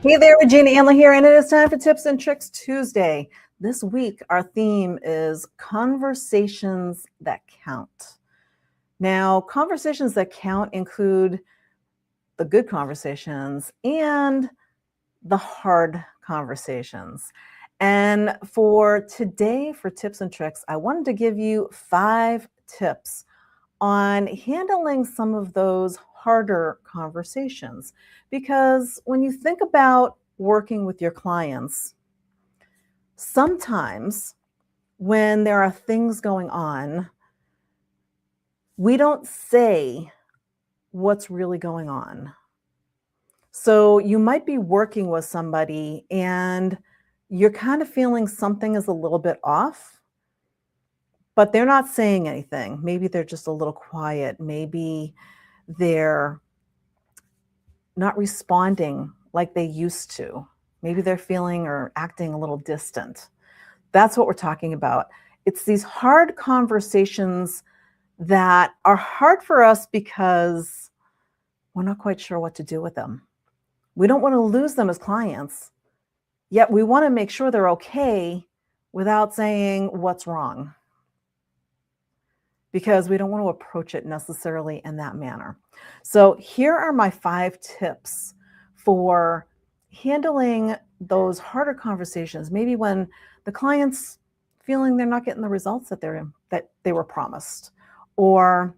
Hey there, Regina Anla here, and it is time for Tips and Tricks Tuesday. This week, our theme is conversations that count. Now, conversations that count include the good conversations and the hard conversations. And for today, for tips and tricks, I wanted to give you 5 tips on handling some of those harder conversations. Because when you think about working with your clients, sometimes when there are things going on, we don't say what's really going on. So you might be working with somebody and you're kind of feeling something is a little bit off, but they're not saying anything. Maybe they're just a little quiet. Maybe they're not responding like they used to. Maybe they're feeling or acting a little distant. That's what we're talking about. It's these hard conversations that are hard for us because we're not quite sure what to do with them. We don't want to lose them as clients, yet we want to make sure they're okay without saying what's wrong, because we don't want to approach it necessarily in that manner. So here are my 5 tips for handling those harder conversations, maybe when the client's feeling they're not getting the results that they were promised, or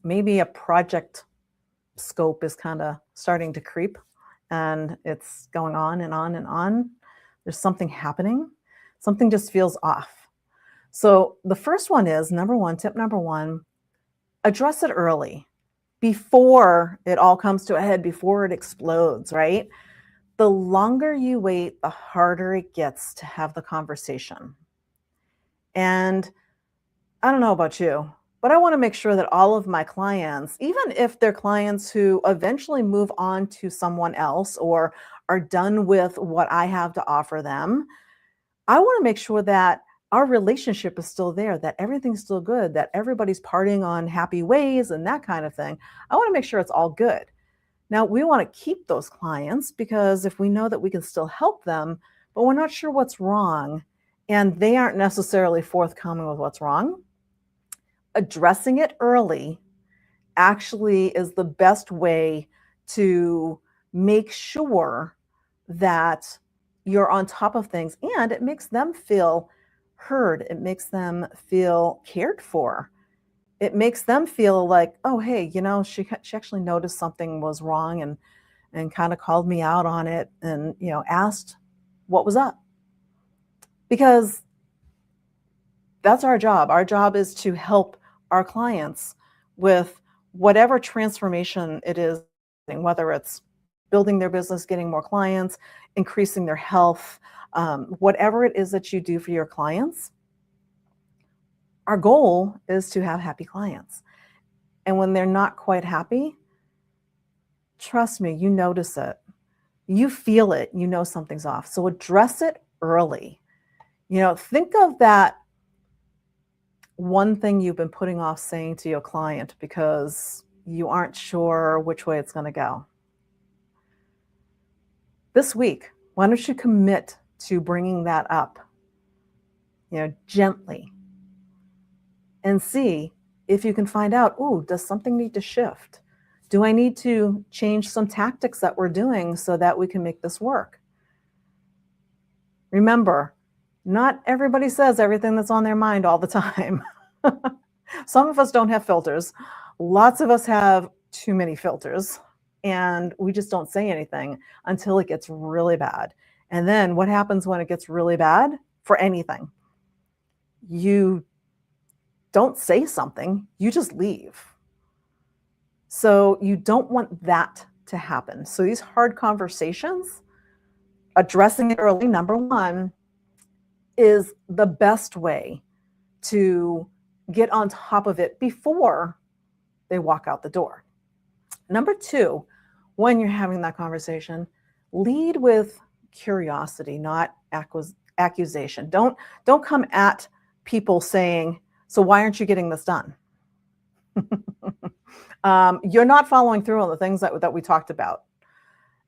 maybe a project scope is kind of starting to creep and it's going on and on and on. There's something happening. Something just feels off. So the first one is tip number one, address it early before it all comes to a head, before it explodes, right? The longer you wait, the harder it gets to have the conversation. And I don't know about you, but I want to make sure that all of my clients, even if they're clients who eventually move on to someone else or are done with what I have to offer them, I want to make sure that our relationship is still there, that everything's still good, that everybody's parting on happy ways and that kind of thing. I want to make sure it's all good. Now, we want to keep those clients because if we know that we can still help them, but we're not sure what's wrong and they aren't necessarily forthcoming with what's wrong, addressing it early actually is the best way to make sure that you're on top of things, and it makes them feel heard. It makes them feel cared for. It makes them feel like, oh, hey, she actually noticed something was wrong and kind of called me out on it and, asked what was up. Because that's our job. Our job is to help our clients with whatever transformation it is, whether it's building their business, getting more clients, increasing their health, whatever it is that you do for your clients. Our goal is to have happy clients. And when they're not quite happy, trust me, you notice it. You feel it. You know something's off. So address it early. Think of that one thing you've been putting off saying to your client because you aren't sure which way it's going to go. This week, why don't you commit to bringing that up, gently, and see if you can find out, does something need to shift? Do I need to change some tactics that we're doing so that we can make this work? Remember, not everybody says everything that's on their mind all the time. Some of us don't have filters. Lots of us have too many filters, and we just don't say anything until it gets really bad. And then what happens when it gets really bad for anything? You don't say something, you just leave. So you don't want that to happen. So these hard conversations, addressing it early, number one, is the best way to get on top of it before they walk out the door. Number two, when you're having that conversation, lead with curiosity, not accusation. Don't come at people saying, so why aren't you getting this done? You're not following through on the things that we talked about.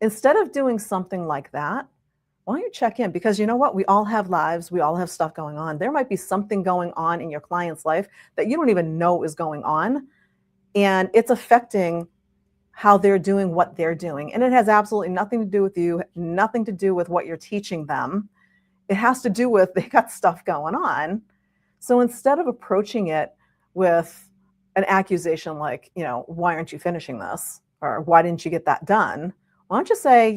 instead of doing something like that, why don't you check in? Because you know what? We all have lives. We all have stuff going on. There might be something going on in your client's life that you don't even know is going on. And it's affecting how they're doing what they're doing. And it has absolutely nothing to do with you, nothing to do with what you're teaching them. It has to do with they got stuff going on. So instead of approaching it with an accusation like, why aren't you finishing this? Or why didn't you get that done? Why don't you say,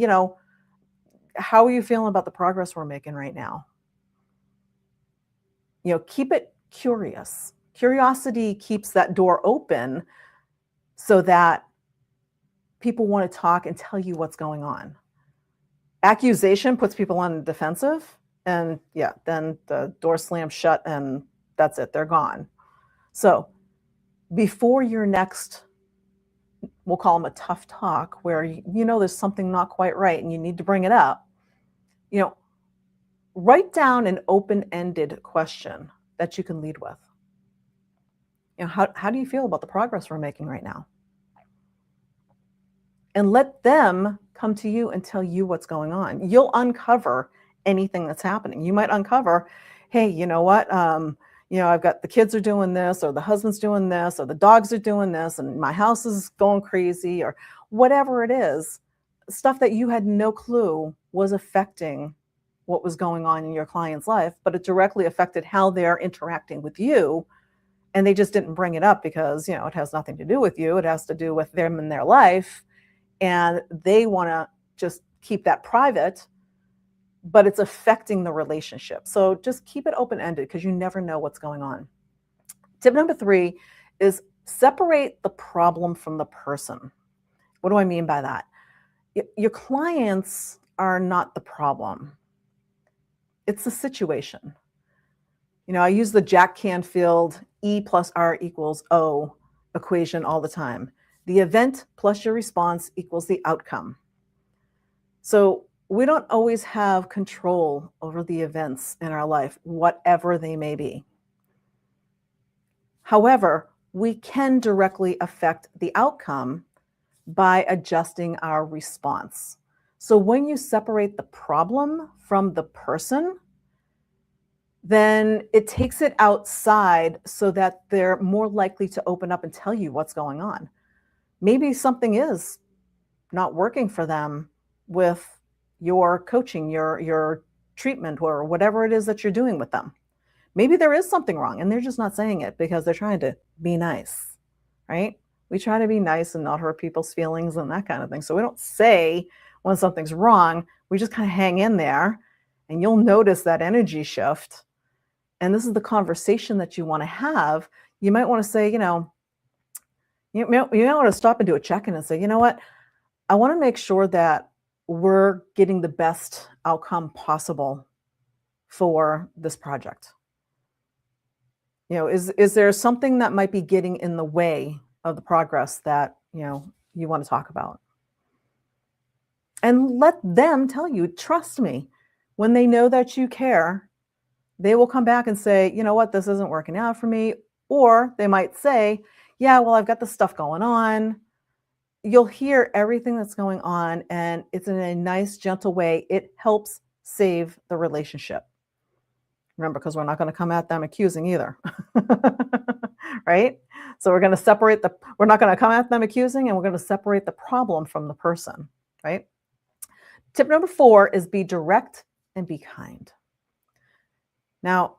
how are you feeling about the progress we're making right now? Keep it curious. Curiosity keeps that door open so that people want to talk and tell you what's going on. Accusation puts people on the defensive, and then the door slams shut and that's it, they're gone. So before your next, we'll call them a tough talk, where there's something not quite right and you need to bring it up, write down an open-ended question that you can lead with. How do you feel about the progress we're making right now? And let them come to you and tell you what's going on. You'll uncover anything that's happening. You might uncover, hey, you know what? I've got the kids are doing this, or the husband's doing this, or the dogs are doing this, and my house is going crazy, or whatever it is, stuff that you had no clue was affecting what was going on in your client's life, but it directly affected how they're interacting with you. And they just didn't bring it up because, it has nothing to do with you. It has to do with them and their life. And they want to just keep that private, but it's affecting the relationship. So just keep it open-ended because you never know what's going on. Tip number 3 is separate the problem from the person. What do I mean by that? Your clients are not the problem. It's the situation. I use the Jack Canfield E plus R equals O equation all the time. The event plus your response equals the outcome. So we don't always have control over the events in our life, whatever they may be. However, we can directly affect the outcome by adjusting our response. So when you separate the problem from the person, then it takes it outside so that they're more likely to open up and tell you what's going on. Maybe something is not working for them with your coaching, your treatment, or whatever it is that you're doing with them. Maybe there is something wrong and they're just not saying it because they're trying to be nice, right? We try to be nice and not hurt people's feelings and that kind of thing. So we don't say when something's wrong, we just kind of hang in there, and you'll notice that energy shift. And this is the conversation that you want to have. You might want to say, you might want to stop and do a check-in and say, you know what? I want to make sure that we're getting the best outcome possible for this project. Is there something that might be getting in the way of the progress that, you want to talk about? And let them tell you, trust me, when they know that you care, they will come back and say, you know what, this isn't working out for me. Or they might say, yeah, well, I've got this stuff going on. You'll hear everything that's going on, and it's in a nice, gentle way. It helps save the relationship. Remember, because we're not going to come at them accusing either, right? So we're going to we're not going to come at them accusing, and we're going to separate the problem from the person, right? Tip number 4 is be direct and be kind. Now,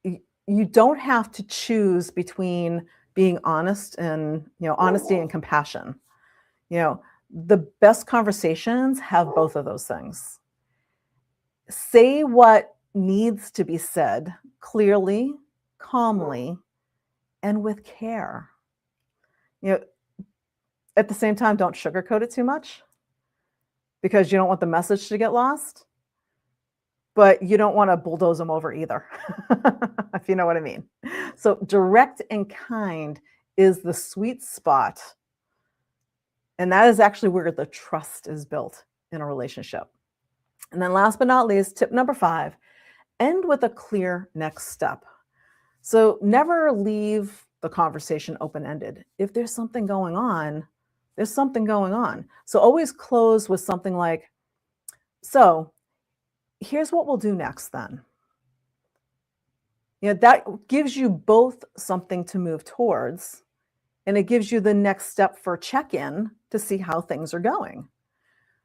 you don't have to choose between being honest and, honesty and compassion. The best conversations have both of those things. Say what needs to be said clearly, calmly, and with care. At the same time, don't sugarcoat it too much because you don't want the message to get lost, but you don't want to bulldoze them over either, if you know what I mean. So direct and kind is the sweet spot. And that is actually where the trust is built in a relationship. And then last but not least, tip number 5, end with a clear next step. So never leave the conversation open-ended. If there's something going on, There's something going on. So always close with something like, so here's what we'll do next then. That gives you both something to move towards, and it gives you the next step for check-in to see how things are going.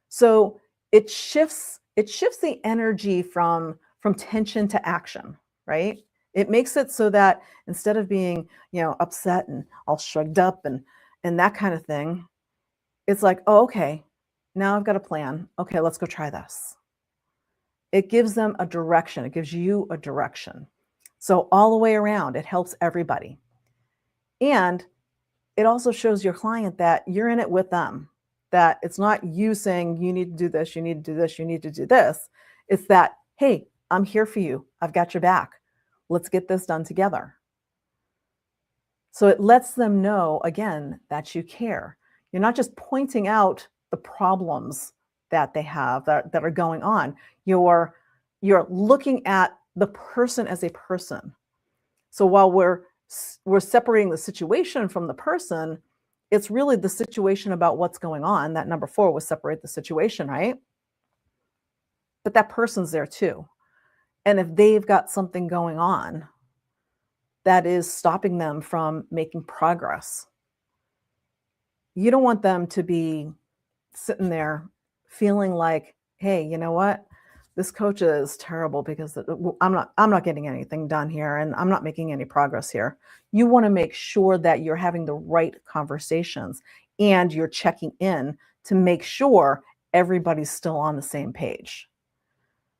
So it shifts the energy from tension to action, right? It makes it so that instead of being, upset and all shrugged up and that kind of thing, it's like, oh, okay, now I've got a plan. Okay, let's go try this. It gives them a direction. It gives you a direction. So all the way around, it helps everybody. And it also shows your client that you're in it with them, that it's not you saying, you need to do this, you need to do this, you need to do this. It's that, hey, I'm here for you. I've got your back. Let's get this done together. So it lets them know, again, that you care. You're not just pointing out the problems that they have that are going on. You're looking at the person as a person. So while we're separating the situation from the person, it's really the situation about what's going on. That number 4 was separate the situation, right? But that person's there too. And if they've got something going on that is stopping them from making progress, you don't want them to be sitting there feeling like, hey, you know what? This coach is terrible because I'm not getting anything done here and I'm not making any progress here. You want to make sure that you're having the right conversations and you're checking in to make sure everybody's still on the same page.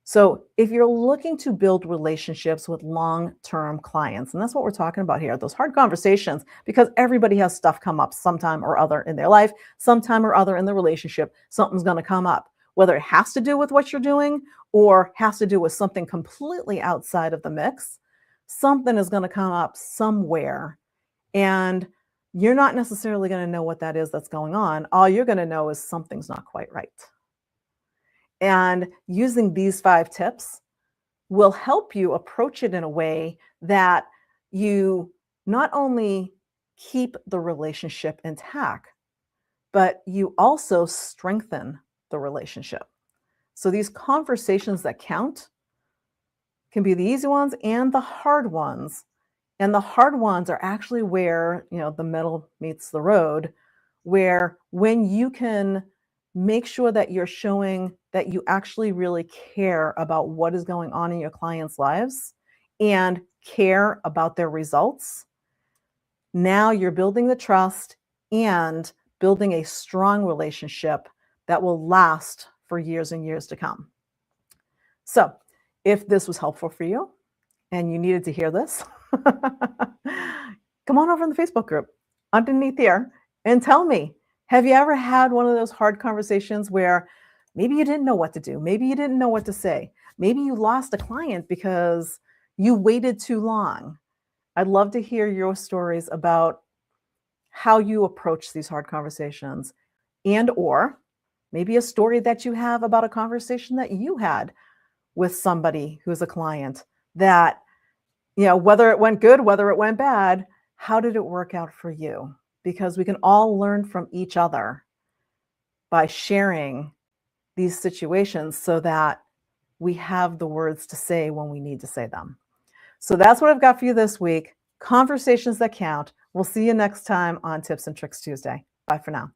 So if you're looking to build relationships with long-term clients, and that's what we're talking about here, those hard conversations, because everybody has stuff come up sometime or other in their life, sometime or other in the relationship, something's going to come up, whether it has to do with what you're doing or has to do with something completely outside of the mix. Something is going to come up somewhere, and you're not necessarily going to know what that is that's going on. All you're going to know is something's not quite right. And using these 5 tips will help you approach it in a way that you not only keep the relationship intact, but you also strengthen the relationship. So these conversations that count can be the easy ones and the hard ones. And the hard ones are actually where, the metal meets the road, where when you can make sure that you're showing that you actually really care about what is going on in your clients' lives and care about their results, now you're building the trust and building a strong relationship that will last for years and years to come. So if this was helpful for you and you needed to hear this, come on over in the Facebook group underneath here and tell me, have you ever had one of those hard conversations where maybe you didn't know what to do? Maybe you didn't know what to say. Maybe you lost a client because you waited too long. I'd love to hear your stories about how you approach these hard conversations, and or maybe a story that you have about a conversation that you had with somebody who's a client that, whether it went good, whether it went bad, how did it work out for you? Because we can all learn from each other by sharing these situations so that we have the words to say when we need to say them. So that's what I've got for you this week. Conversations that count. We'll see you next time on Tips and Tricks Tuesday. Bye for now.